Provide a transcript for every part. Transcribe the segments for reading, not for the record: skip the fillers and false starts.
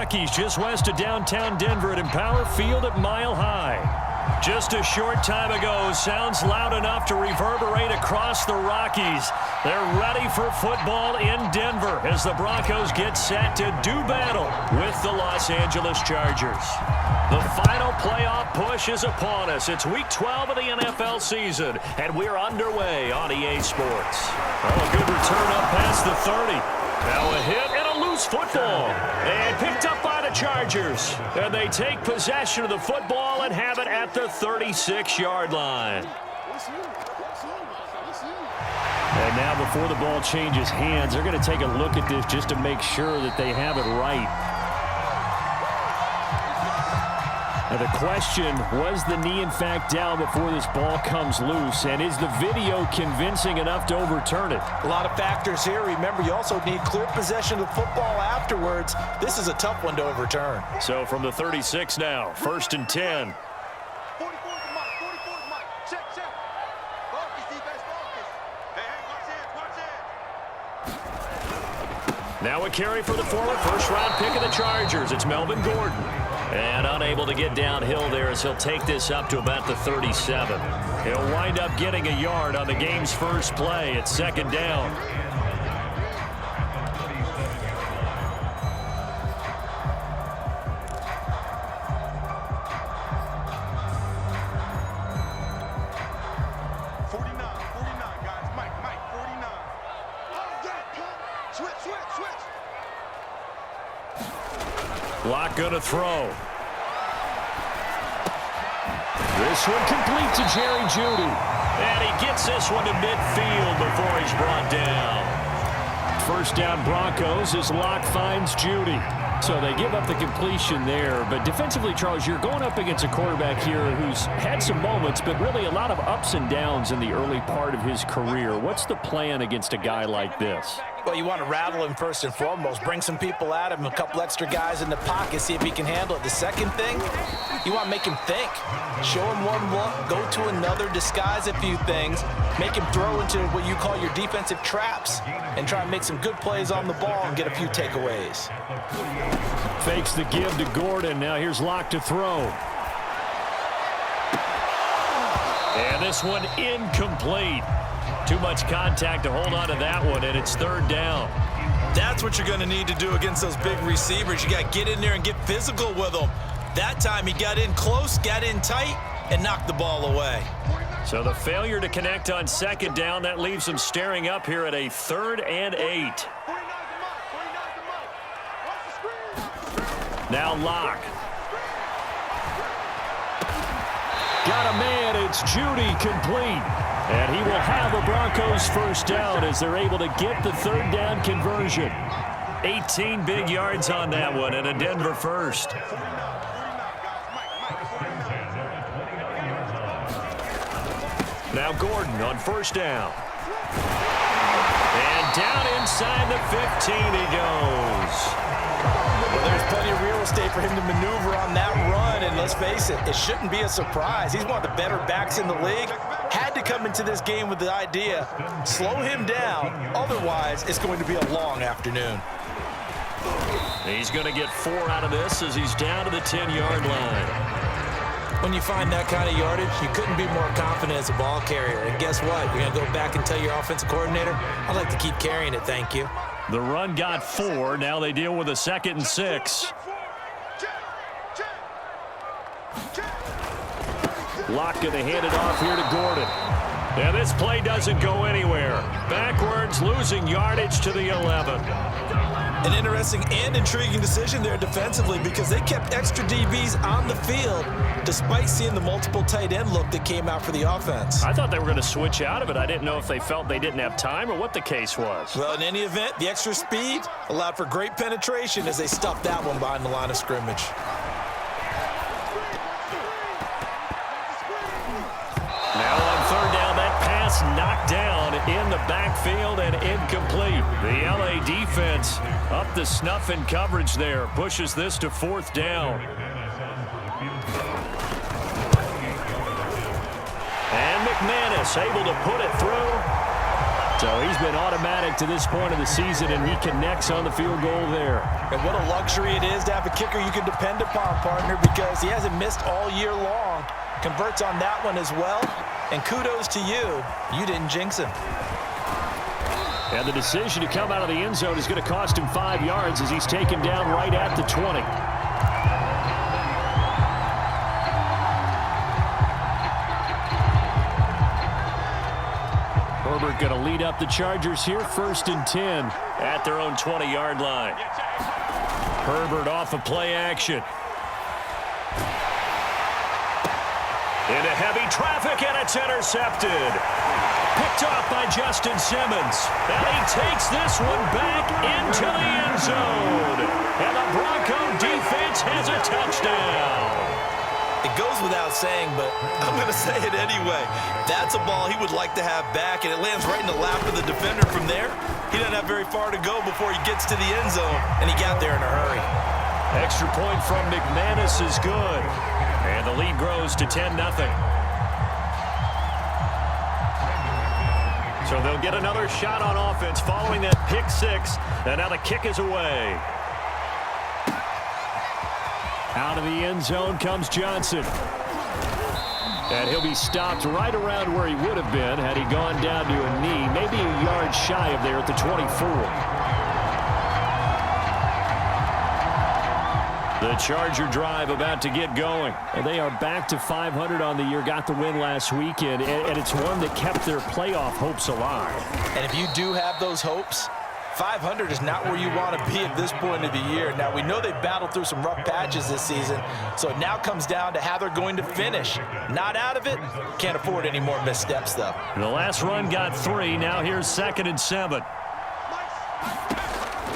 Rockies just west of downtown Denver at Empower Field at Mile High. Just a short time ago, sounds loud enough to reverberate across the Rockies. They're ready for football in Denver as the Broncos get set to do battle with the Los Angeles Chargers. The final playoff push is upon us. It's week 12 of the NFL season, and we're underway on EA Sports. Oh, a good return up past the 30. Now a hit and a loose football. And picked up by the Chargers. And they take possession of the football and have it at the 36-yard line. And now before the ball changes hands, they're going to take a look at this just to make sure that they have it right. Now the question, was the knee in fact down before this ball comes loose? And is the video convincing enough to overturn it? A lot of factors here. Remember, you also need clear possession of the football afterwards. This is a tough one to overturn. So from the 36 now, 1st and 10. Now a carry for the former first-round pick of the Chargers. It's Melvin Gordon. And unable to get downhill there as he'll take this up to about the 37. He'll wind up getting a yard on the game's first play. It's 2nd down. Lock going to throw. This one complete to Jerry Jeudy. And he gets this one to midfield before he's brought down. 1st down Broncos as Lock finds Jeudy. So they give up the completion there. But defensively, Charles, you're going up against a quarterback here who's had some moments, but really a lot of ups and downs in the early part of his career. What's the plan against a guy like this? Well, you want to rattle him first and foremost. Bring some people at him, a couple extra guys in the pocket, see if he can handle it. The second thing, you want to make him think. Show him one look, go to another, disguise a few things, make him throw into what you call your defensive traps, and try and make some good plays on the ball and get a few takeaways. Fakes the give to Gordon. Now here's Lock to throw. And this one incomplete. Too much contact to hold on to that one, and it's 3rd down. That's what you're going to need to do against those big receivers. You got to get in there and get physical with them. That time he got in close, got in tight, and knocked the ball away. So the failure to connect on 2nd down, that leaves him staring up here at a 3rd and 8. Now Lock. Got a man, it's Jeudy complete. And he will have a Broncos 1st down as they're able to get the 3rd down conversion. 18 big yards on that one and a Denver 1st. Now Gordon on 1st down. And down inside the 15 he goes. Well, there's plenty of real estate for him to maneuver on that run, and let's face it, it shouldn't be a surprise. He's one of the better backs in the league. Had to come into this game with the idea, slow him down, otherwise it's going to be a long afternoon. He's going to get 4 out of this as he's down to the 10-yard line. When you find that kind of yardage, you couldn't be more confident as a ball carrier. And guess what? You're going to go back and tell your offensive coordinator, I'd like to keep carrying it, thank you. The run got 4. Now they deal with a 2nd and 6. Lock going to hand it off here to Gordon. And this play doesn't go anywhere. Backwards, losing yardage to the 11. An interesting and intriguing decision there defensively because they kept extra DBs on the field despite seeing the multiple tight end look that came out for the offense. I thought they were going to switch out of it. I didn't know if they felt they didn't have time or what the case was. Well, in any event, the extra speed allowed for great penetration as they stuffed that one behind the line of scrimmage. Now on 3rd down, that pass knocked down in the backfield and incomplete. The LA defense up the snuff in coverage there. Pushes this to 4th down. And McManus able to put it through. So he's been automatic to this point of the season, and he connects on the field goal there. And what a luxury it is to have a kicker you can depend upon, partner, because he hasn't missed all year long. Converts on that one as well. And kudos to you. You didn't jinx him. And the decision to come out of the end zone is going to cost him 5 yards as he's taken down right at the 20. Herbert going to lead up the Chargers here, 1st and 10 at their own 20-yard line. Herbert off of play action. Into heavy traffic, and it's intercepted. Picked off by Justin Simmons. And he takes this one back into the end zone. And the Bronco defense has a touchdown. It goes without saying, but I'm going to say it anyway. That's a ball he would like to have back, and it lands right in the lap of the defender from there. He doesn't have very far to go before he gets to the end zone, and he got there in a hurry. Extra point from McManus is good. And the lead grows to 10-0. So they'll get another shot on offense following that pick six. And now the kick is away. Out of the end zone comes Johnson. And he'll be stopped right around where he would have been had he gone down to a knee, maybe a yard shy of there at the 24. The Charger drive about to get going. And they are back to 500 on the year, got the win last weekend, and it's one that kept their playoff hopes alive. And if you do have those hopes, 500 is not where you want to be at this point of the year. Now, we know they battled through some rough patches this season, so it now comes down to how they're going to finish. Not out of it, can't afford any more missteps, though. The last run got 3. Now here's 2nd and 7.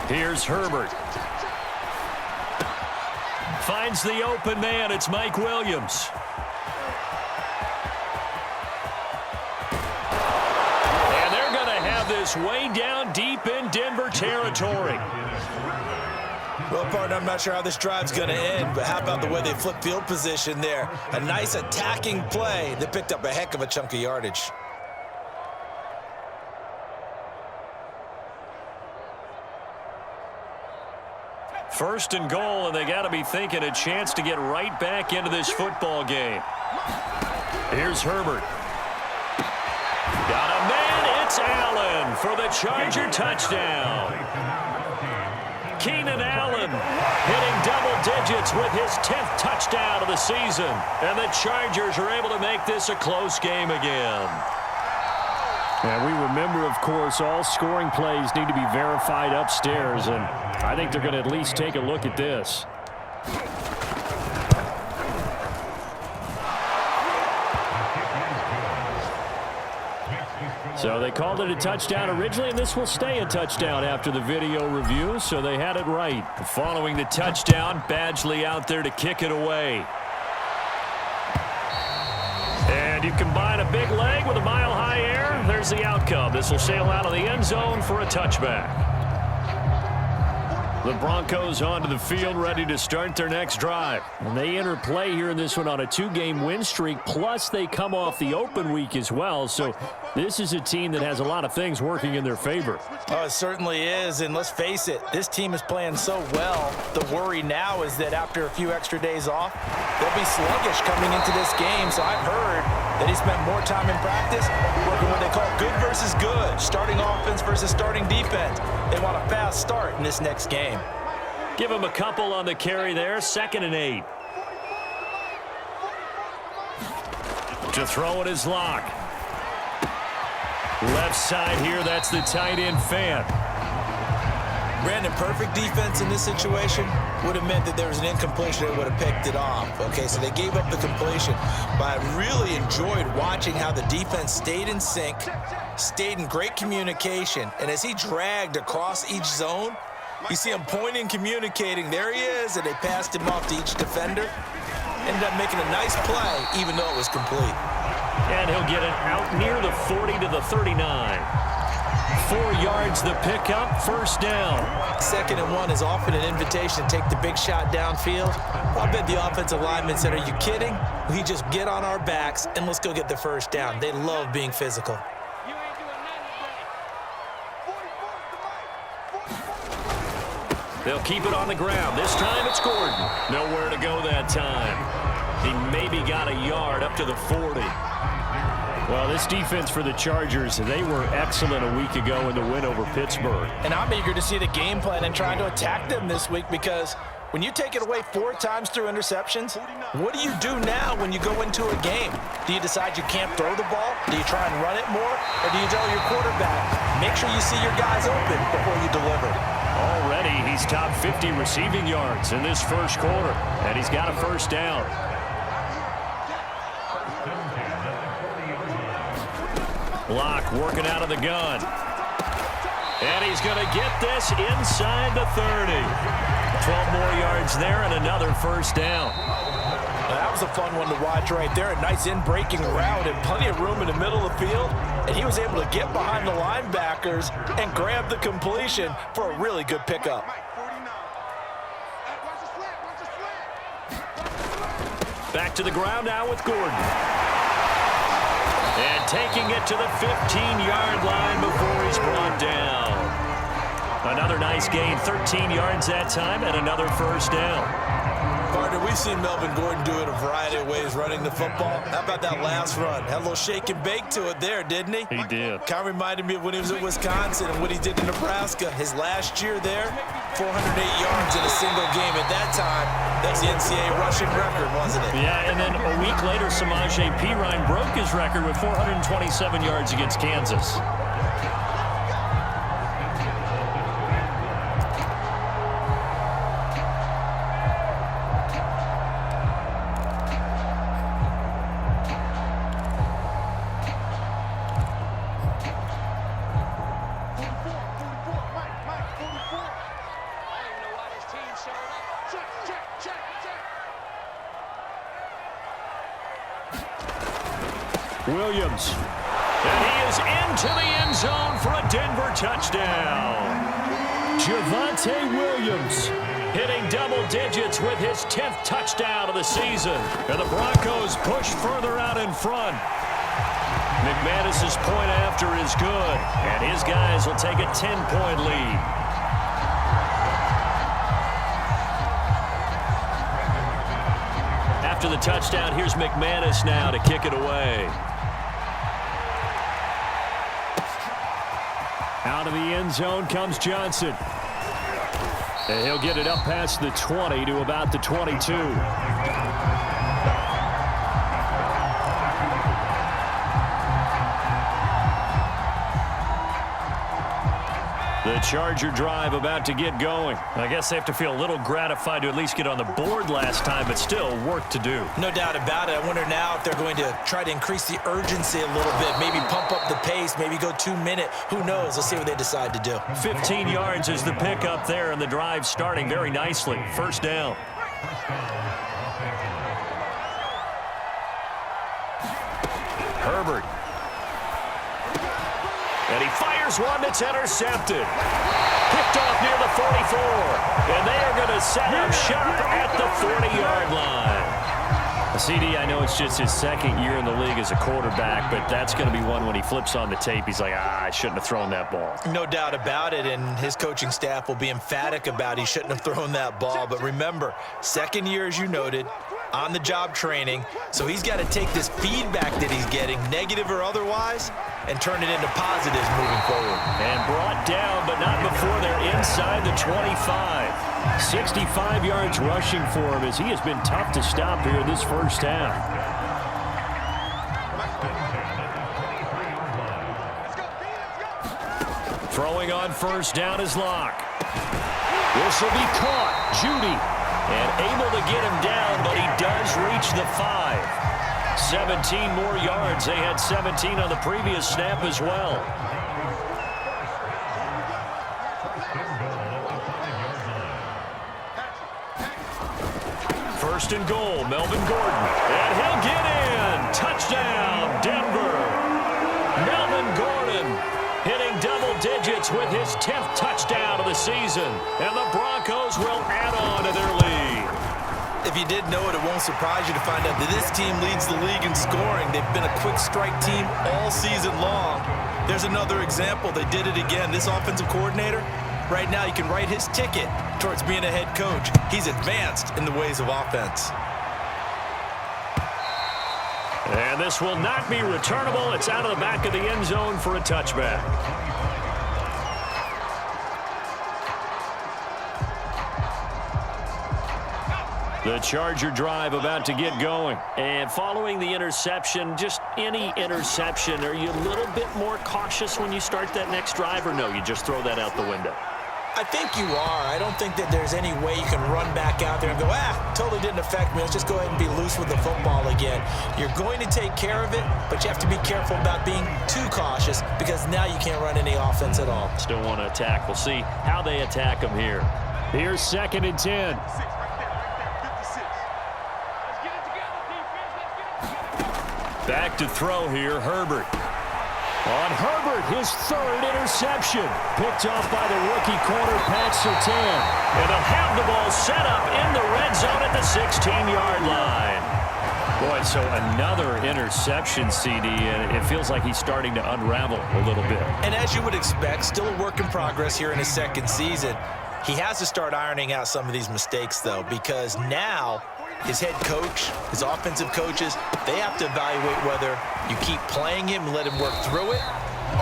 Here's Herbert. Finds the open man. It's Mike Williams. And they're going to have this way down deep in Denver territory. Well, partner, I'm not sure how this drive's going to end, but how about the way they flip field position there? A nice attacking play that picked up a heck of a chunk of yardage. First and goal, and they got to be thinking a chance to get right back into this football game. Here's Herbert. Got a man. It's Allen for the Charger touchdown. Keenan Allen hitting double digits with his 10th touchdown of the season. And the Chargers are able to make this a close game again. And we remember, of course, all scoring plays need to be verified upstairs, and I think they're going to at least take a look at this. So they called it a touchdown originally, and this will stay a touchdown after the video review, so they had it right. Following the touchdown, Badgley out there to kick it away. And you combine a big leg with a mile-high air, there's the outcome. This will sail out of the end zone for a touchback. The Broncos onto the field, ready to start their next drive. And they enter play here in this one on a 2-game win streak, plus they come off the open week as well. So this is a team that has a lot of things working in their favor. Oh, it certainly is, and let's face it, this team is playing so well. The worry now is that after a few extra days off, they'll be sluggish coming into this game. So I've heard that he spent more time in practice working what they call good versus good, starting offense versus starting defense. They want a fast start in this next game. Give him a couple on the carry there, 2nd and 8. To throw it is Lock. Left side here, that's the tight end Fant. Brandon, perfect defense in this situation would have meant that there was an incompletion that would have picked it off. Okay, so they gave up the completion, but I really enjoyed watching how the defense stayed in sync, stayed in great communication, and as he dragged across each zone, you see him pointing, communicating. There he is, and they passed him off to each defender. Ended up making a nice play, even though it was complete. And he'll get it out near the 40 to the 39. 4 yards the pickup, 1st down. 2nd and 1 is often an invitation to take the big shot downfield. I bet the offensive lineman said, are you kidding? We just get on our backs and let's go get the 1st down. They love being physical. They'll keep it on the ground. This time it's Gordon. Nowhere to go that time. He maybe got a yard up to the 40. Well, this defense for the Chargers, they were excellent a week ago in the win over Pittsburgh. And I'm eager to see the game plan and trying to attack them this week, because when you take it away 4 times through interceptions, what do you do now when you go into a game? Do you decide you can't throw the ball? Do you try and run it more? Or do you tell your quarterback, make sure you see your guys open before you deliver? Already, he's top 50 receiving yards in this first quarter, and he's got a first down. Block working out of the gun. And he's going to get this inside the 30. 12 more yards there and another first down. That was a fun one to watch right there. A nice in-breaking route and plenty of room in the middle of the field. And he was able to get behind the linebackers and grab the completion for a really good pickup. Back to the ground now with Gordon. And taking it to the 15-yard line before he's brought down. Another nice gain, 13 yards that time, and another first down. Partner, we've seen Melvin Gordon do it a variety of ways running the football. How about that last run? Had a little shake and bake to it there, didn't he? He did. Kind of reminded me of when he was at Wisconsin and what he did in Nebraska. His last year there, 408 yards in a single game. At that time, that was the NCAA rushing record, wasn't it? Yeah, and then a week later, Samaje Perine broke his record with 427 yards against Kansas. Williams. And he is into the end zone for a Denver touchdown. Javonte Williams Hitting double digits with his 10th touchdown of the season. And the Broncos push further out in front. McManus's point after is good. And his guys will take a 10-point lead. After the touchdown, here's McManus now to kick it away. Out of the end zone comes Johnson. And he'll get it up past the 20 to about the 22. The Charger drive about to get going. I guess they have to feel a little gratified to at least get on the board last time, but still work to do. No doubt about it. I wonder now if they're going to try to increase the urgency a little bit, maybe pump up the pace, maybe go 2-minute. Who knows? Let's see what they decide to do. 15 yards is the pickup there, and the drive starting very nicely. First down. Herbert. And he fires one that's intercepted. Picked off near the 44. And they are going to set up shop at the 40-yard line. CD, I know it's just his second year in the league as a quarterback, but that's going to be one when he flips on the tape. He's like, I shouldn't have thrown that ball. No doubt about it, and his coaching staff will be emphatic about he shouldn't have thrown that ball. But remember, second year, as you noted, on-the-job training, so he's got to take this feedback that he's getting, negative or otherwise, and turn it into positives moving forward. And brought down, but not before they're inside the 25. 65 yards rushing for him as he has been tough to stop here this first half. Throwing on first down is Locke. This will be caught. Judy. And able to get him down, but he does reach the 5. 17 more yards. They had 17 on the previous snap as well. First and goal, Melvin Gordon. And he'll get in. Touchdown, Denver. Melvin Gordon hitting double digits with his 10th touchdown of the season. And the Broncos will add on to their lead. If you didn't know it, it won't surprise you to find out that this team leads the league in scoring. They've been a quick strike team all season long. There's another example. They did it again. This offensive coordinator, Right now, you can write his ticket towards being a head coach. He's advanced in the ways of offense. And this will not be returnable. It's out of the back of the end zone for a touchback. The Charger drive about to get going. And following the interception, just any interception, are you a little bit more cautious when you start that next drive, or no, you just throw that out the window? I think you are. I don't think that there's any way you can run back out there and go, totally didn't affect me. Let's just go ahead and be loose with the football again. You're going to take care of it, but you have to be careful about being too cautious because now you can't run any offense at all. Still want to attack. We'll see how they attack them here. Here's 2nd and 10. Back to throw here, Herbert. On Herbert, his 3rd interception. Picked off by the rookie corner, Pat Surtain. And they'll have the ball set up in the red zone at the 16-yard line. Boy, so another interception, CD, and it feels like he's starting to unravel a little bit. And as you would expect, still a work in progress here in his 2nd season. He has to start ironing out some of these mistakes, though, because now his head coach, his offensive coaches, they have to evaluate whether you keep playing him and let him work through it,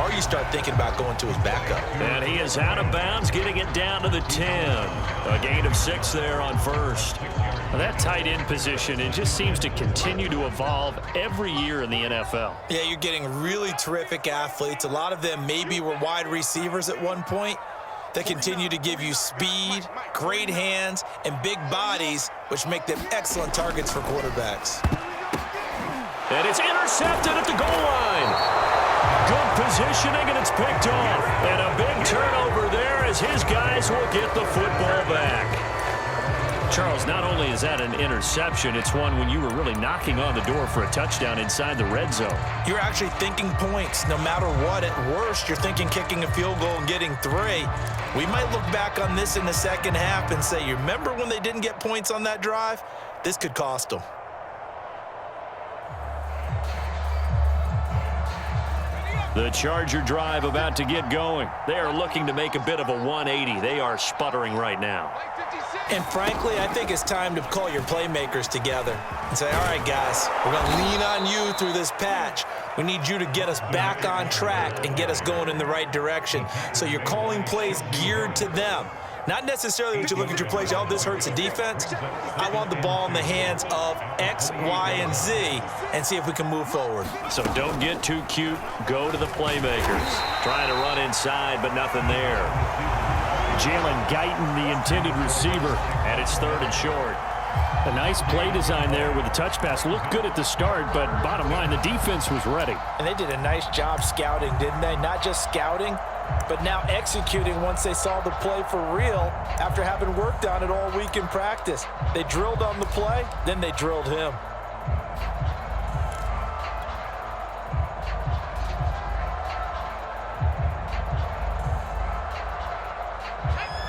or you start thinking about going to his backup. And he is out of bounds, getting it down to the 10. A gain of 6 there on 1st. Well, that tight end position, it just seems to continue to evolve every year in the NFL. Yeah, you're getting really terrific athletes. A lot of them maybe were wide receivers at one point. They continue to give you speed, great hands, and big bodies, which make them excellent targets for quarterbacks. And it's intercepted at the goal line. Good positioning, and it's picked off. And a big turnover there as his guys will get the football back. Charles, not only is that an interception, it's one when you were really knocking on the door for a touchdown inside the red zone. You're actually thinking points. No matter what, at worst, you're thinking kicking a field goal and getting 3. We might look back on this in the second half and say, you remember when they didn't get points on that drive? This could cost them. The Charger drive about to get going. They are looking to make a bit of a 180. They are sputtering right now. And frankly, I think it's time to call your playmakers together and say, all right, guys, we're going to lean on you through this patch. We need you to get us back on track and get us going in the right direction. So you're calling plays geared to them. Not necessarily when you look at your plays, this hurts the defense. I want the ball in the hands of X, Y, and Z and see if we can move forward. So don't get too cute. Go to the playmakers. Trying to run inside, but nothing there. Jalen Guyton, the intended receiver, and it's 3rd and short. A nice play design there with the touch pass. Looked good at the start, but bottom line, the defense was ready. And they did a nice job scouting, didn't they? Not just scouting, but now executing once they saw the play for real after having worked on it all week in practice. They drilled on the play, then they drilled him.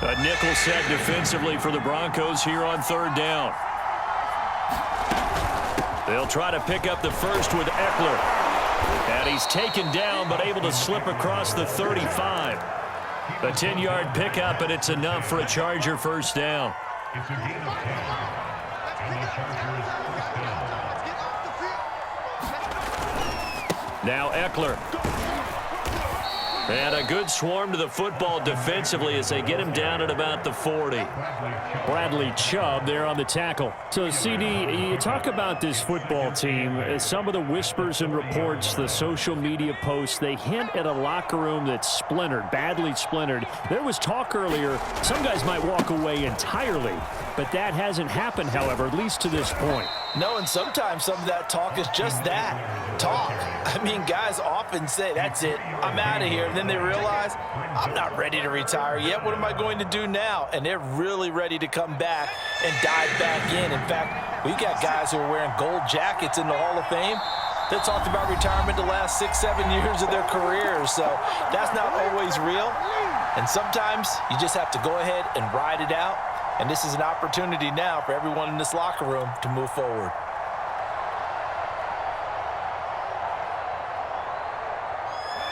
A nickel set defensively for the Broncos here on 3rd down. They'll try to pick up the first with Eckler. And he's taken down, but able to slip across the 35. A 10-yard pickup, and it's enough for a Charger 1st down. Now Eckler. And a good swarm to the football defensively as they get him down at about the 40. Bradley Chubb there on the tackle. So, CD, you talk about this football team. Some of the whispers and reports, the social media posts, they hint at a locker room that's splintered, badly splintered. There was talk earlier, some guys might walk away entirely. But that hasn't happened, however, at least to this point. No, and sometimes some of that talk is just that, talk. I mean, guys often say, that's it, I'm out of here. And then they realize, I'm not ready to retire yet. What am I going to do now? And they're really ready to come back and dive back in. In fact, we got guys who are wearing gold jackets in the Hall of Fame that talked about retirement the last 6-7 years of their careers. So that's not always real. And sometimes you just have to go ahead and ride it out. And this is an opportunity now for everyone in this locker room to move forward.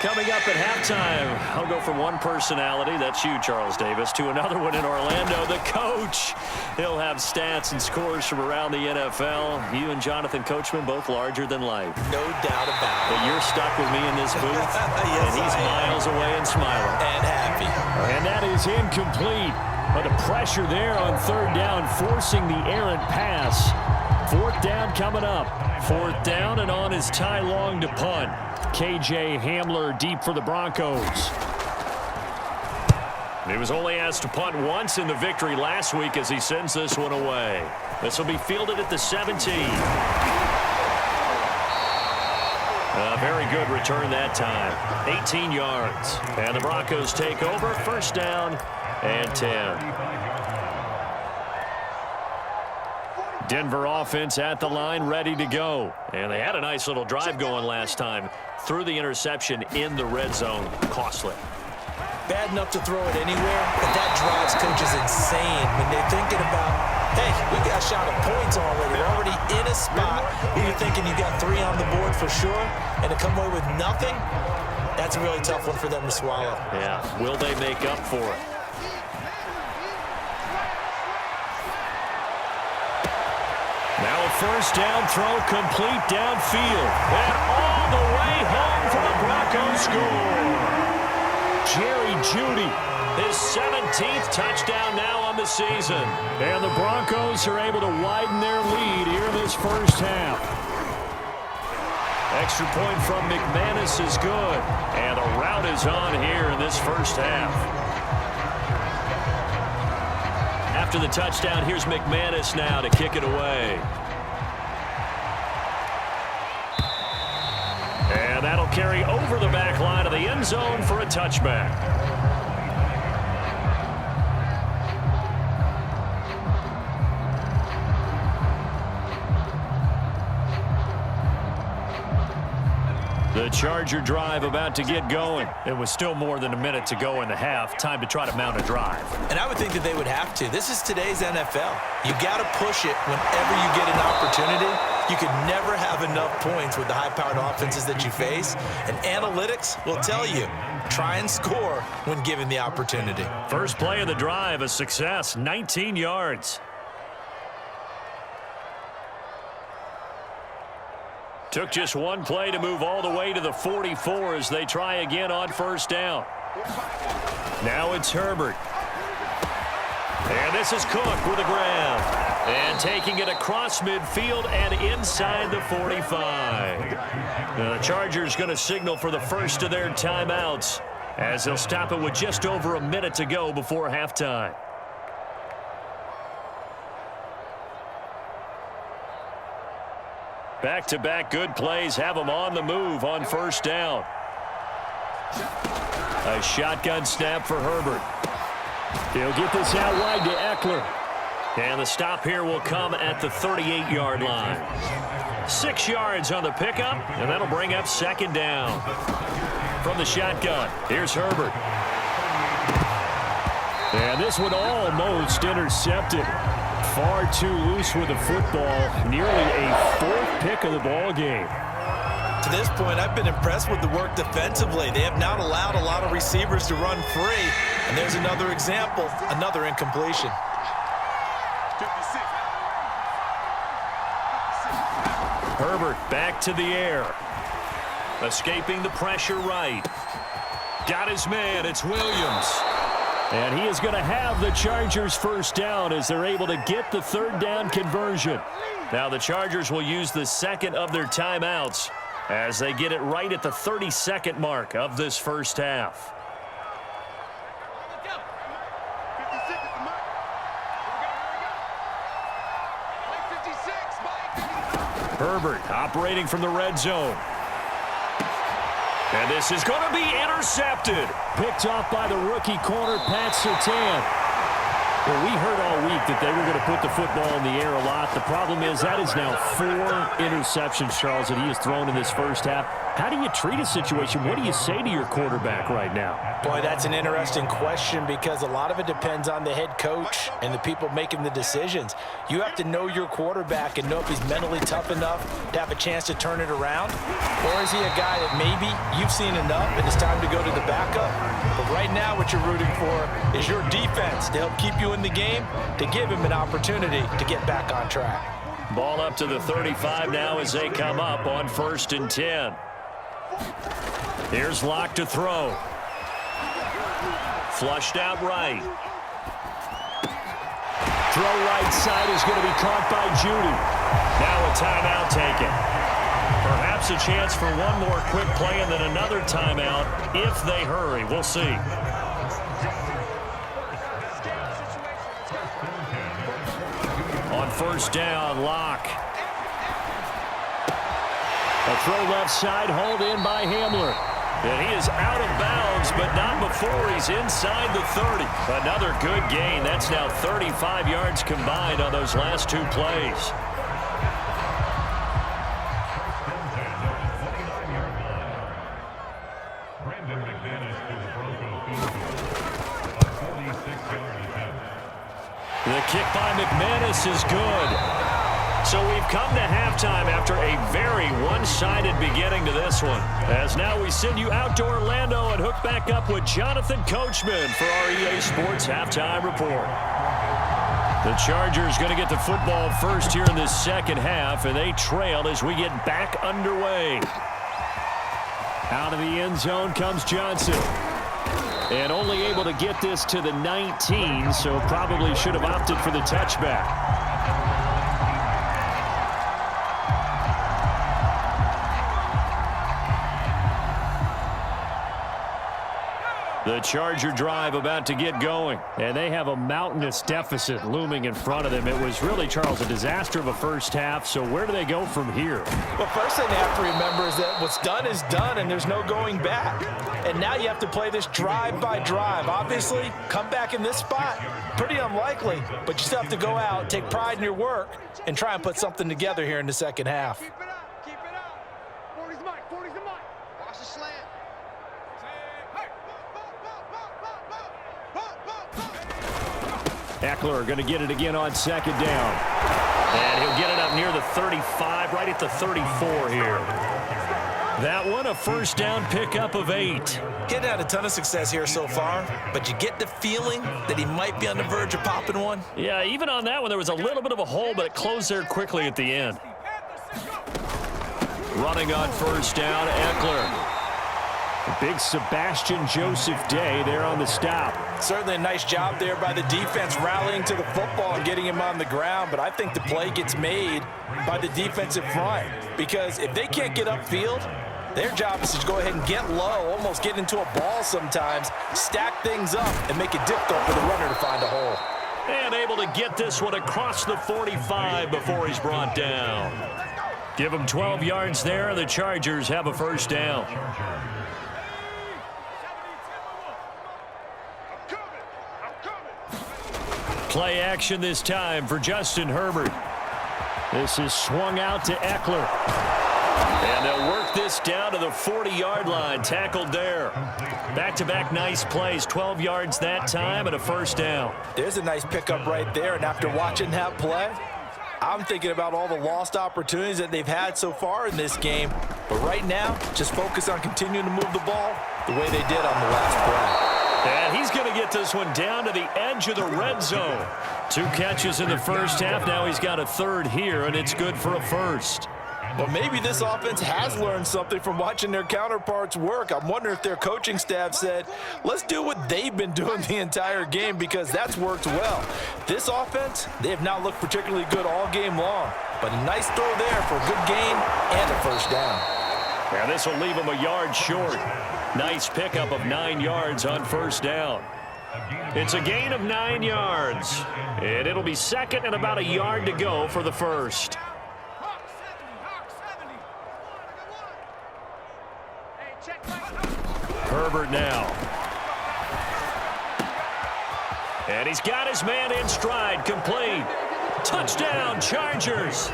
Coming up at halftime, I'll go from one personality, that's you, Charles Davis, to another one in Orlando, the coach. He'll have stats and scores from around the NFL. You and Jonathan Coachman, both larger than life. No doubt about it. But you're stuck with me in this booth, Yes, and he's miles away and smiling. And happy. And that is incomplete. But the pressure there on third down, forcing the errant pass. Fourth down coming up. Fourth down, and on is Ty Long to punt. KJ Hamler deep for the Broncos. He was only asked to punt once in the victory last week as he sends this one away. This will be fielded at the 17. A very good return that time. 18 yards. And the Broncos take over. First down and 10. Denver offense at the line, ready to go. And they had a nice little drive going last time. Threw the interception in the red zone. Costly. Bad enough to throw it anywhere, but that drives coaches insane when they're thinking about, hey, we got a shot at points already. We're already in a spot where you're thinking you got 3 on the board for sure, and to come away with nothing, that's a really tough one for them to swallow. Yeah, will they make up for it? Now a first down throw complete downfield. And all the way home for the Broncos score. Jerry Jeudy, his 17th touchdown now on the season. And the Broncos are able to widen their lead here in this first half. Extra point from McManus is good. And the route is on here in this first half. After the touchdown, here's McManus now to kick it away. And that'll carry over the back line of the end zone for a touchback. The Charger drive about to get going. It was still more than a minute to go in the half. Time to try to mount a drive. And I would think that they would have to. This is today's NFL. You got to push it whenever you get an opportunity. You could never have enough points with the high-powered offenses that you face. And analytics will tell you, try and score when given the opportunity. First play of the drive, a success, 19 yards. Took just one play to move all the way to the 44 as they try again on first down. Now it's Herbert. And this is Cook with a grab. And taking it across midfield and inside the 45. Now the Chargers going to signal for the first of their timeouts as they'll stop it with just over a minute to go before halftime. Back-to-back good plays have them on the move on first down. A shotgun snap for Herbert. He'll get this out wide to Eckler. And the stop here will come at the 38-yard line. 6 yards on the pickup, and that'll bring up second down. From the shotgun, here's Herbert. And this one almost intercepted. Far too loose with the football. Nearly a fourth pick of the ball game. To this point, I've been impressed with the work defensively. They have not allowed a lot of receivers to run free. And there's another example, another incompletion. Herbert back to the air. Escaping the pressure right. Got his man. It's Williams. And he is going to have the Chargers first down as they're able to get the third down conversion. Now the Chargers will use the second of their timeouts as they get it right at the 32nd mark of this first half. Herbert operating from the red zone. And this is going to be intercepted. Picked off by the rookie corner, Pat Surtain. Well, we heard all week that they were going to put the football in the air a lot. The problem is that is now 4 interceptions, Charles, that he has thrown in this first half. How do you treat a situation? What do you say to your quarterback right now? Boy, that's an interesting question because a lot of it depends on the head coach and the people making the decisions. You have to know your quarterback and know if he's mentally tough enough to have a chance to turn it around. Or is he a guy that maybe you've seen enough and it's time to go to the backup? But right now what you're rooting for is your defense to help keep you in the game, to give him an opportunity to get back on track. Ball up to the 35 now as they come up on 1st and 10. Here's Locke to throw. Flushed out right. Throw right side is going to be caught by Judy. Now a timeout taken. Perhaps a chance for one more quick play and then another timeout if they hurry. We'll see. On 1st down, Locke. A throw left side, hauled in by Hamler. And he is out of bounds, but not before he's inside the 30. Another good gain. That's now 35 yards combined on those last 2 plays. The kick by McManus is good. So we've come to halftime after a very one-sided beginning to this one. As now we send you out to Orlando and hook back up with Jonathan Coachman for our EA Sports Halftime Report. The Chargers going to get the football first here in this second half, and they trail as we get back underway. Out of the end zone comes Johnson. And only able to get this to the 19, so probably should have opted for the touchback. The Charger drive about to get going. And they have a mountainous deficit looming in front of them. It was really, Charles, a disaster of a first half. So where do they go from here? Well, first thing they have to remember is that what's done is done, and there's no going back. And now you have to play this drive by drive. Obviously, come back in this spot, pretty unlikely. But you still have to go out, take pride in your work, and try and put something together here in the second half. Keep it up. Keep it up. 40's the mic. 40's the mic. Watch the slant. Eckler going to get it again on 2nd down. And he'll get it up near the 35, right at the 34 here. That one, a 1st down pickup of 8. Getting had a ton of success here so far, but you get the feeling that he might be on the verge of popping one. Yeah, even on that one, there was a little bit of a hole, but it closed there quickly at the end. Running on 1st down, Eckler. A big Sebastian Joseph day there on the stop. Certainly a nice job there by the defense rallying to the football and getting him on the ground, but I think the play gets made by the defensive front because if they can't get upfield, their job is to go ahead and get low, almost get into a ball sometimes, stack things up, and make it difficult for the runner to find a hole. And able to get this one across the 45 before he's brought down. Give him 12 yards there, and the Chargers have a 1st down. Play action this time for Justin Herbert. This is swung out to Eckler. And they'll work this down to the 40-yard line, tackled there. Back-to-back nice plays, 12 yards that time and a 1st down. There's a nice pickup right there, and after watching that play, I'm thinking about all the lost opportunities that they've had so far in this game. But right now, just focus on continuing to move the ball the way they did on the last play. And he's going to get this one down to the edge of the red zone. 2 catches in the first half. Now he's got a 3rd here, and it's good for a 1st. Well, maybe this offense has learned something from watching their counterparts work. I'm wondering if their coaching staff said, let's do what they've been doing the entire game because that's worked well. This offense, they have not looked particularly good all game long. But a nice throw there for a good gain and a 1st down. Now this will leave him a yard short. Nice pickup of 9 yards on 1st down. It's a gain of 9 yards. And it'll be 2nd and about a yard to go for the 1st. Herbert now. And he's got his man in stride, complete. Touchdown, Chargers.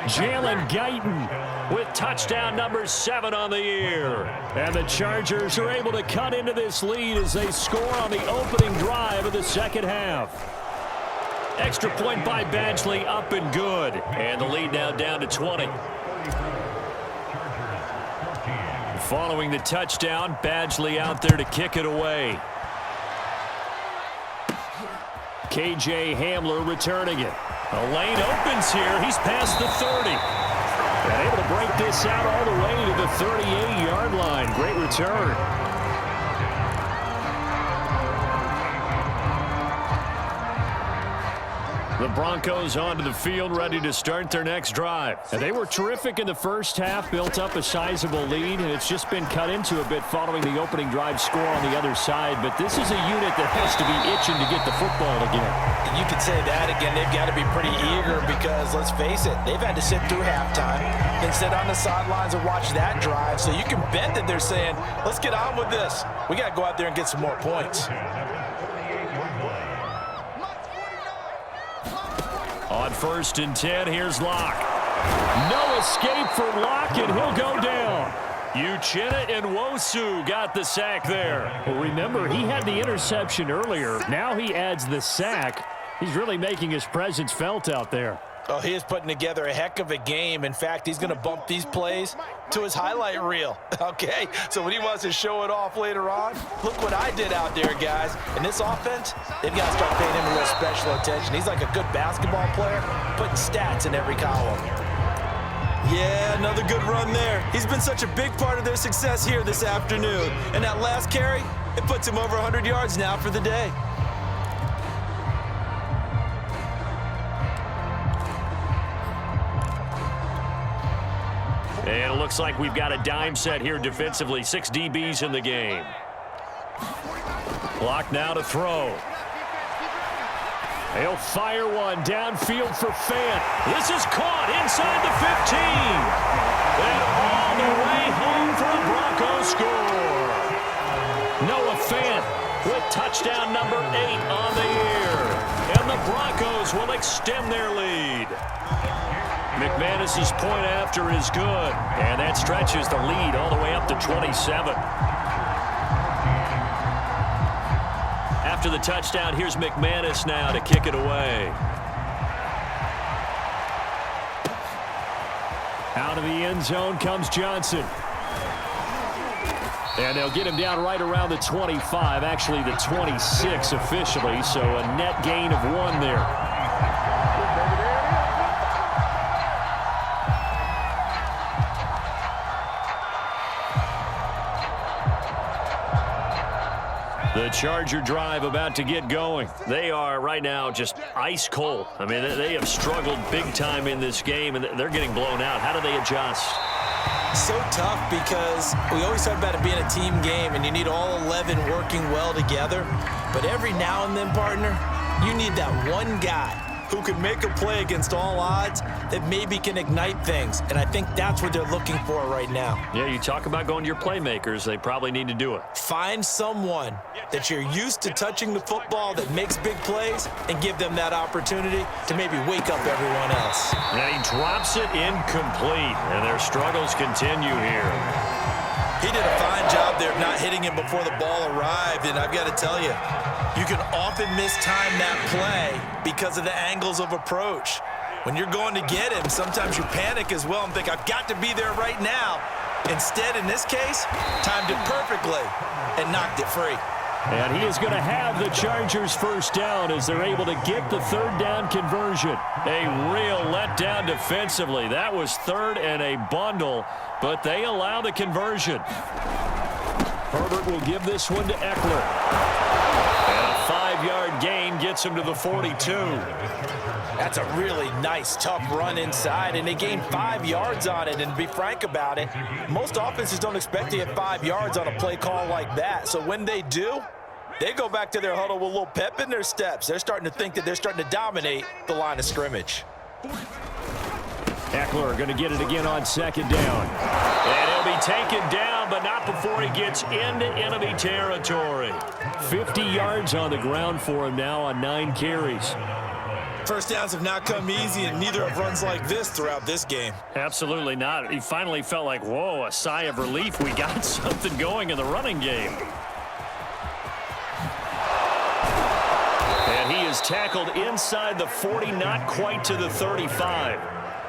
Jalen Guyton with touchdown number 7 on the year. And the Chargers are able to cut into this lead as they score on the opening drive of the second half. Extra point by Badgley, up and good. And the lead now down to 20. Following the touchdown, Badgley out there to kick it away. KJ Hamler returning it. A lane opens here. He's past the 30. And able to break this out all the way to the 38-yard line. Great return. The Broncos onto the field, ready to start their next drive. And they were terrific in the first half, built up a sizable lead, and it's just been cut into a bit following the opening drive score on the other side. But this is a unit that has to be itching to get the football again. You could say that again. They've got to be pretty eager because, let's face it, they've had to sit through halftime, then sit on the sidelines and watch that drive. So you can bet that they're saying, let's get on with this. We got to go out there and get some more points. On 1st and 10, here's Locke. No escape for Locke, and he'll go down. Uchenna and Nwosu got the sack there. Well, remember, he had the interception earlier. Now he adds the sack. He's really making his presence felt out there. Oh, he is putting together a heck of a game. In fact, he's going to bump these plays to his highlight reel. Okay, so when he wants to show it off later on, look what I did out there, guys. And this offense, they've got to start paying him a little special attention. He's like a good basketball player, putting stats in every column. Yeah, another good run there. He's been such a big part of their success here this afternoon. And that last carry, it puts him over 100 yards now for the day. And it looks like we've got a dime set here defensively. 6 DBs in the game. Clock now to throw. He'll fire one downfield for Fant. This is caught inside the 15. And all the way home for a Broncos score. Noah Fant with touchdown number 8 on the year. And the Broncos will extend their lead. McManus's point after is good, and that stretches the lead all the way up to 27. After the touchdown, here's McManus now to kick it away. Out of the end zone comes Johnson. And they'll get him down right around the 25, actually the 26 officially, so a net gain of 1 there. The Charger drive about to get going. They are right now just ice cold. I mean, they have struggled big time in this game, and they're getting blown out. How do they adjust? So tough because we always talk about it being a team game and you need all 11 working well together. But every now and then, partner, you need that one guy who can make a play against all odds that maybe can ignite things. And I think that's what they're looking for right now. Yeah, you talk about going to your playmakers. They probably need to do it. Find someone that you're used to touching the football that makes big plays and give them that opportunity to maybe wake up everyone else. And he drops it incomplete, and their struggles continue here. He did a fine job there of not hitting him before the ball arrived, and I've got to tell you, you can often mistime that play because of the angles of approach. When you're going to get him, sometimes you panic as well and think, I've got to be there right now. Instead, in this case, timed it perfectly and knocked it free. And he is going to have the Chargers first down as they're able to get the 3rd down conversion. A real letdown defensively. That was 3rd and a bundle, but they allow the conversion. Herbert will give this one to Eckler. And a 5-yard gain gets him to the 42. That's a really nice, tough run inside, and they gained 5 yards on it. And to be frank about it, most offenses don't expect to get 5 yards on a play call like that. So when they do, they go back to their huddle with a little pep in their steps. They're starting to think that they're starting to dominate the line of scrimmage. Eckler going to get it again on 2nd down. And he'll be taken down, but not before he gets into enemy territory. 50 yards on the ground for him now on 9 carries. First downs have not come easy, and neither have runs like this throughout this game. Absolutely not. He finally felt like, whoa, a sigh of relief. We got something going in the running game. And he is tackled inside the 40, not quite to the 35.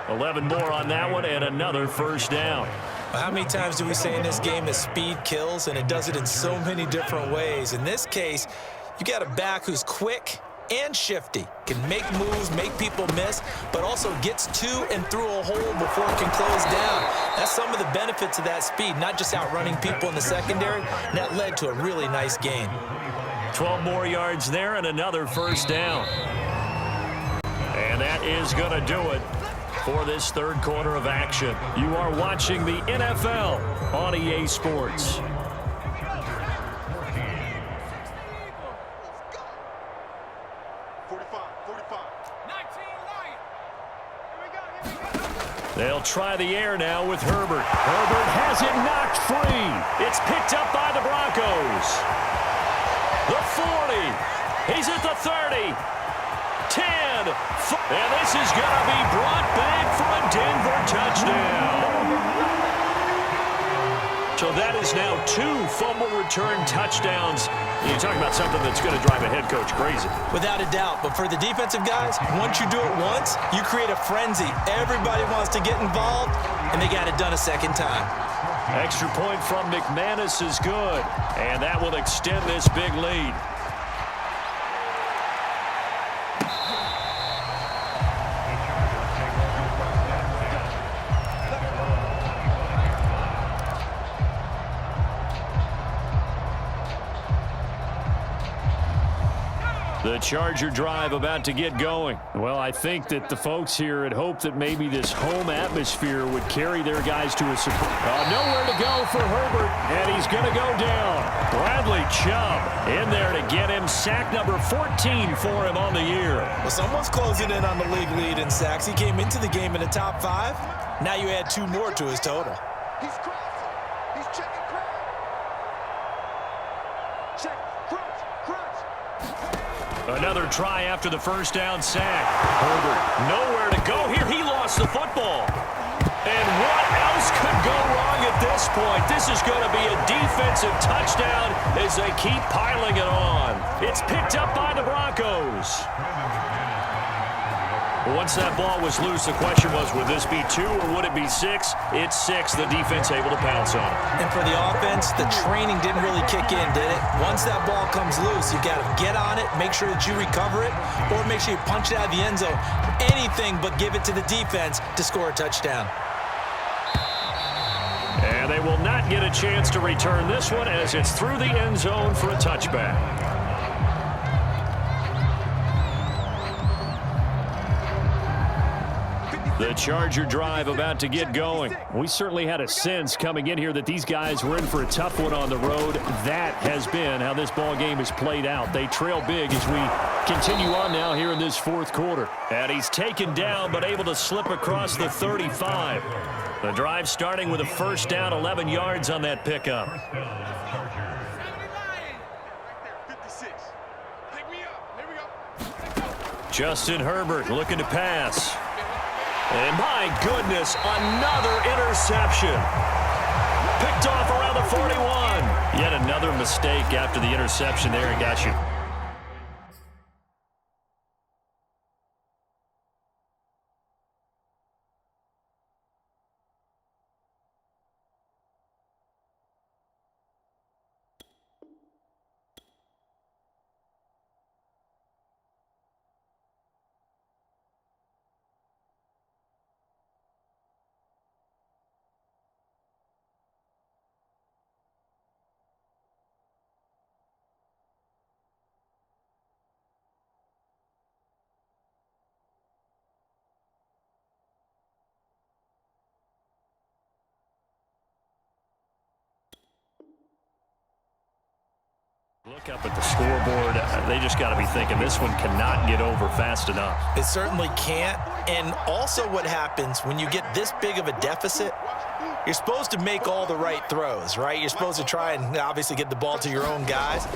11 more on that one, and another first down. How many times do we say in this game that speed kills, and it does it in so many different ways? In this case, you got a back who's quick and shifty, can make moves, make people miss, but also gets to and through a hole before it can close down. That's some of the benefits of that speed, not just outrunning people in the secondary, and that led to a really nice gain. 12 more yards there and another first down. And that is going to do it for this third quarter of action. You are watching the NFL on EA Sports. They'll try the air now with Herbert. Herbert has it knocked free. It's picked up by the Broncos. The 40. He's at the 30. 10. And this is going to be brought back for a Denver touchdown. So that is now 2 fumble return touchdowns. You're talking about something that's going to drive a head coach crazy. Without a doubt. But for the defensive guys, once you do it once, you create a frenzy. Everybody wants to get involved, and they got it done a second time. Extra point from McManus is good, and that will extend this big lead. The Charger drive about to get going. Well, I think that the folks here had hoped that maybe this home atmosphere would carry their guys to a nowhere to go for Herbert, and he's going to go down. Bradley Chubb in there to get him. Sack number 14 for him on the year. Well, someone's closing in on the league lead in sacks. He came into the game in the top 5. Now you add 2 more to his total. He's crossing. He's checking crouch. Check. Crouch. Crouch. Another try after the first down sack. Herbert nowhere to go here. He lost the football. And what else could go wrong at this point? This is going to be a defensive touchdown as they keep piling it on. It's picked up by the Broncos. Once that ball was loose, the question was, would this be 2 or would it be 6? It's 6. The defense able to pounce on it. And for the offense, the training didn't really kick in, did it? Once that ball comes loose, you got to get on it, make sure that you recover it, or make sure you punch it out of the end zone. Anything but give it to the defense to score a touchdown. And they will not get a chance to return this one as it's through the end zone for a touchback. The Charger drive about to get going. We certainly had a sense coming in here that these guys were in for a tough one on the road. That has been how this ball game has played out. They trail big as we continue on now here in this fourth quarter. And he's taken down but able to slip across the 35. The drive starting with a first down, 11 yards on that pickup. Justin Herbert looking to pass. And my goodness, another interception. Picked off around the 41. Yet another mistake after the interception there and got you. Look up at the scoreboard. They just got to be thinking this one cannot get over fast enough. It certainly can't. And also what happens when you get this big of a deficit, You're supposed to make all the right throws, right? You're supposed to try and obviously get the ball to your own guys.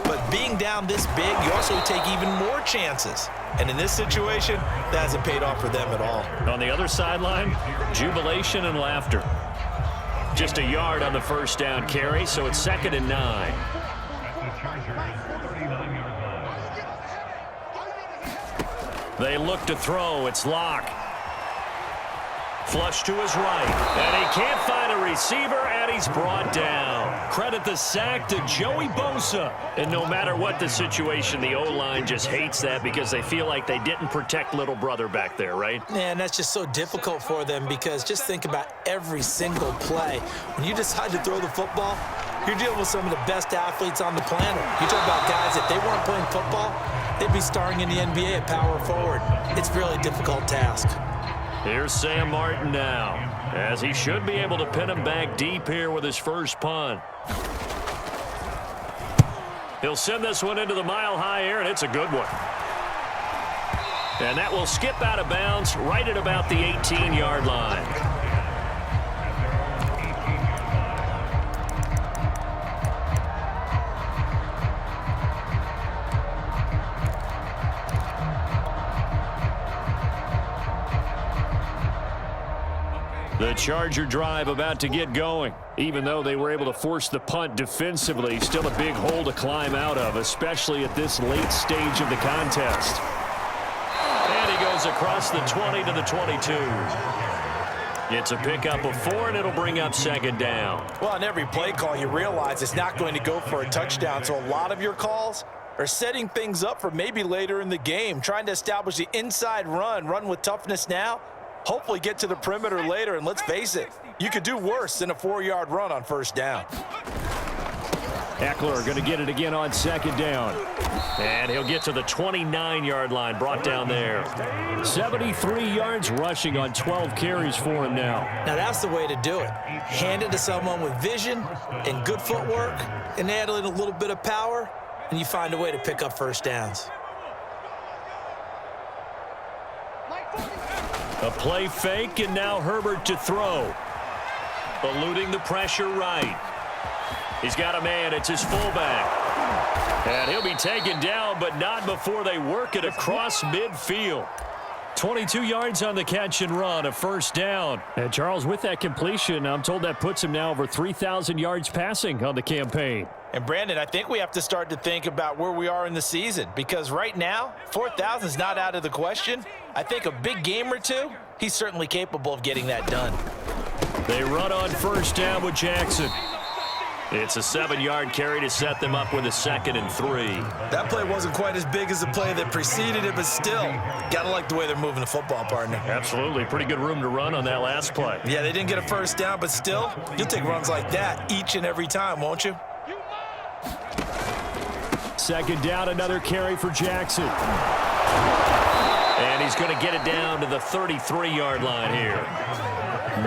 But being down this big, you also take even more chances. And in this situation, that hasn't paid off for them at all. On the other sideline, jubilation and laughter. Just a yard on the first down carry, so it's 2nd and 9. They look to throw. It's Locke. Flush to his right. And he can't find a receiver, and he's brought down. Credit the sack to Joey Bosa. And no matter what the situation, the O-line just hates that because they feel like they didn't protect little brother back there, right? Man, that's just so difficult for them because just think about every single play. When you decide to throw the football, you're dealing with some of the best athletes on the planet. You talk about guys, if they weren't playing football, they'd be starring in the NBA at power forward. It's a really difficult task. Here's Sam Martin now, as he should be able to pin him back deep here with his first punt. He'll send this one into the mile-high air, and it's a good one. And that will skip out of bounds right at about the 18-yard line. The Charger drive about to get going. Even though they were able to force the punt defensively, still a big hole to climb out of, especially at this late stage of the contest. And he goes across the 20 to the 22. It's a pickup of 4, and it'll bring up 2nd down. Well, on every play call, you realize it's not going to go for a touchdown, so a lot of your calls are setting things up for maybe later in the game, trying to establish the inside run with toughness now. Hopefully get to the perimeter later, and let's face it, you could do worse than a 4-yard run on first down. Eckler going to get it again on 2nd down. And he'll get to the 29-yard line, brought down there. 73 yards rushing on 12 carries for him now. Now that's the way to do it. Hand it to someone with vision and good footwork, and add in a little bit of power, and you find a way to pick up first downs. A play fake, and now Herbert to throw. Eluding the pressure right. He's got a man. It's his fullback. And he'll be taken down, but not before they work it across midfield. 22 yards on the catch and run, a first down. And Charles, with that completion, I'm told that puts him now over 3,000 yards passing on the campaign. And Brandon, I think we have to start to think about where we are in the season, because right now, 4,000 is not out of the question. I think a big game or two, he's certainly capable of getting that done. They run on first down with Jackson. It's a 7-yard carry to set them up with a 2nd and 3. That play wasn't quite as big as the play that preceded it, but still, got to like the way they're moving the football, partner. Absolutely. Pretty good room to run on that last play. Yeah, they didn't get a first down, but still, you'll take runs like that each and every time, won't you? 2nd down, another carry for Jackson. And he's going to get it down to the 33-yard line here.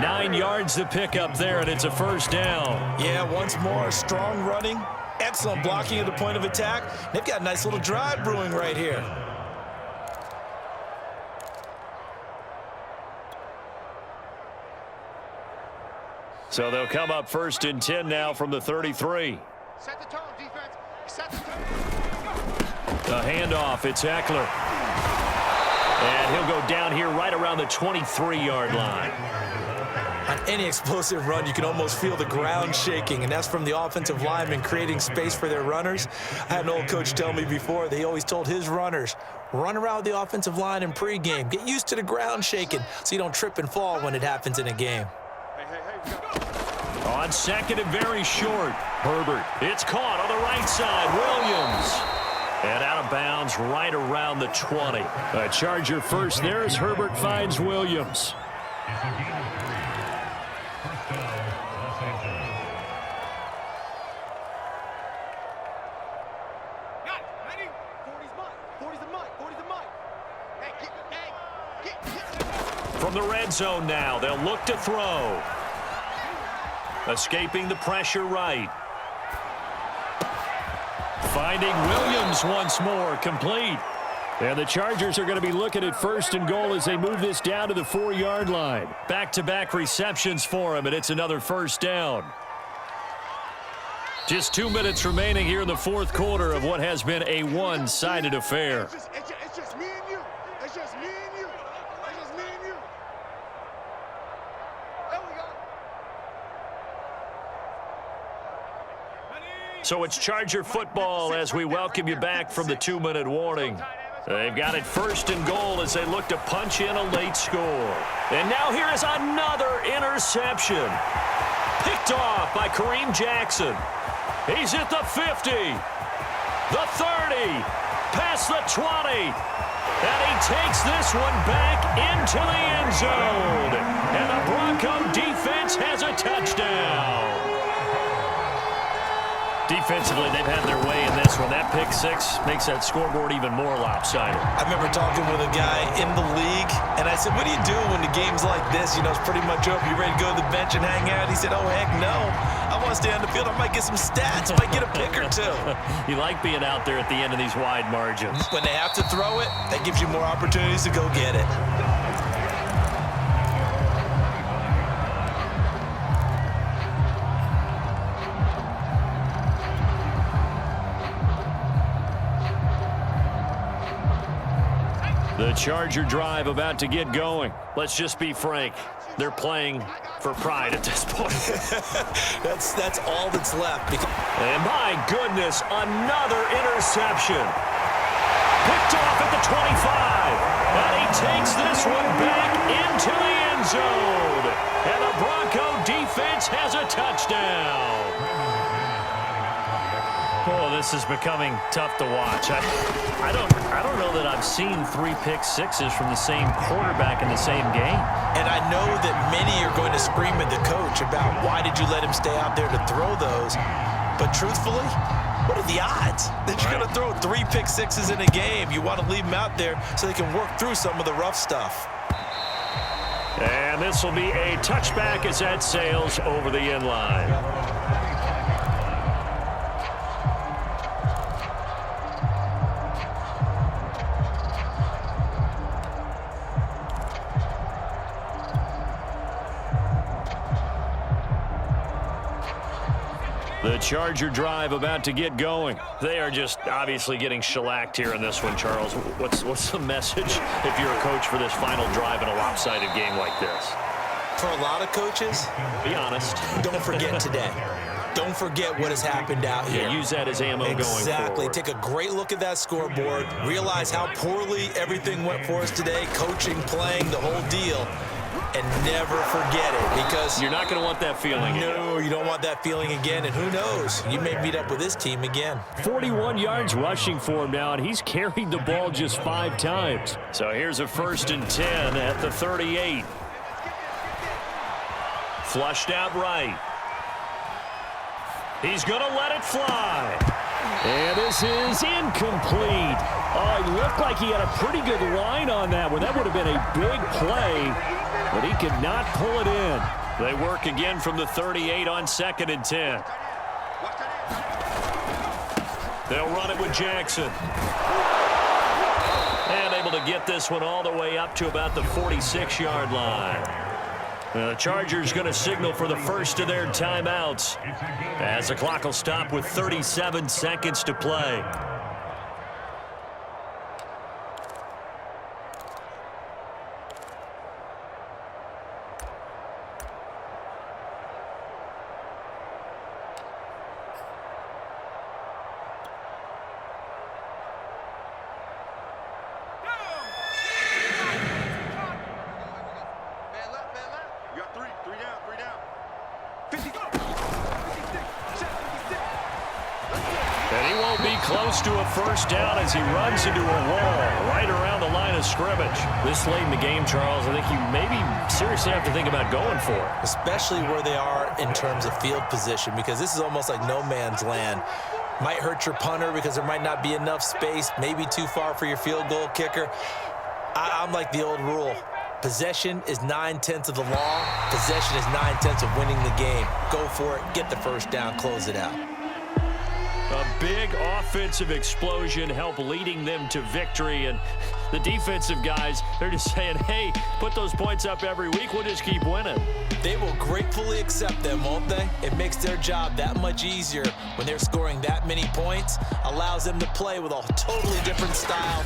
9 yards to pick up there, and it's a first down. Yeah, once more, strong running, excellent blocking at the point of attack. They've got a nice little drive brewing right here. So they'll come up 1st and 10 now from the 33. Set the tone, defense. Set the tone. A handoff, it's Eckler. And he'll go down here right around the 23-yard line. On any explosive run, you can almost feel the ground shaking, and that's from the offensive linemen creating space for their runners. I had an old coach tell me before, they always told his runners, run around with the offensive line in pregame. Get used to the ground shaking so you don't trip and fall when it happens in a game. On 2nd and very short, Herbert. It's caught on the right side, Williams. And out of bounds right around the 20. A Charger first there as Herbert finds Williams. From the red zone now, they'll look to throw. Escaping the pressure right. Finding Williams once more, complete. And the Chargers are going to be looking at 1st and goal as they move this down to the 4-yard line. Back-to-back receptions for him, and it's another first down. Just 2 minutes remaining here in the fourth quarter of what has been a one-sided affair. It's just me and you. It's just me and you. It's just me and you. There we go. So it's Charger football as we welcome you back from the 2-minute warning. They've got it 1st and goal as they look to punch in a late score. And now here is another interception. Picked off by Kareem Jackson. He's at the 50, the 30, past the 20. And he takes this one back into the end zone. And the Bronco defense has a touchdown. Defensively, they've had their way in this one. That pick six makes that scoreboard even more lopsided. I remember talking with a guy in the league, and I said, what do you do when the game's like this? You know, it's pretty much over. You ready to go to the bench and hang out? He said, oh, heck no. I want to stay on the field. I might get some stats. I might get a pick or two. You like being out there at the end of these wide margins. When they have to throw it, that gives you more opportunities to go get it. The Charger drive about to get going. Let's just be frank. They're playing for pride at this point. That's all that's left. And my goodness, another interception. Picked off at the 25. And he takes this one back into the end zone. And the Bronco defense has a touchdown. Oh, this is becoming tough to watch. I don't know that I've seen 3 pick sixes from the same quarterback in the same game. And I know that many are going to scream at the coach about why did you let him stay out there to throw those. But truthfully, what are the odds that you're going to throw 3 pick sixes in a game? You want to leave them out there so they can work through some of the rough stuff. And this will be a touchback as that sails over the end line. The Charger drive about to get going. They are just obviously getting shellacked here in this one, Charles. What's the message if you're a coach for this final drive in a lopsided game like this? For a lot of coaches, be honest. Don't forget today. Don't forget what has happened out here. Yeah, use that as ammo going forward. Exactly. Take a great look at that scoreboard. Realize how poorly everything went for us today. Coaching, playing, the whole deal. And never forget it, because you're not going to want that feeling again. No, you don't want that feeling again, and who knows? You may meet up with this team again. 41 yards rushing for him now, and he's carried the ball just 5 times. So here's a 1st and 10 at the 38. Flushed out right. He's going to let it fly. And this is incomplete. Oh, it looked like he had a pretty good line on that one. That would have been a big play. But he could not pull it in. They work again from the 38 on 2nd and 10. They'll run it with Jackson. And able to get this one all the way up to about the 46-yard line. The Chargers going to signal for the first of their timeouts as the clock will stop with 37 seconds to play. Close to a first down as he runs into a wall right around the line of scrimmage. This late in the game, Charles, I think you maybe seriously have to think about going for it. Especially where they are in terms of field position, because this is almost like no man's land. Might hurt your punter because there might not be enough space, maybe too far for your field goal kicker. I'm like the old rule. Possession is 9/10 of the law. Possession is 9/10 of winning the game. Go for it, get the first down, close it out. A big offensive explosion helped leading them to victory. And the defensive guys, they're just saying, hey, put those points up every week. We'll just keep winning. They will gratefully accept them, won't they? It makes their job that much easier when they're scoring that many points, allows them to play with a totally different style.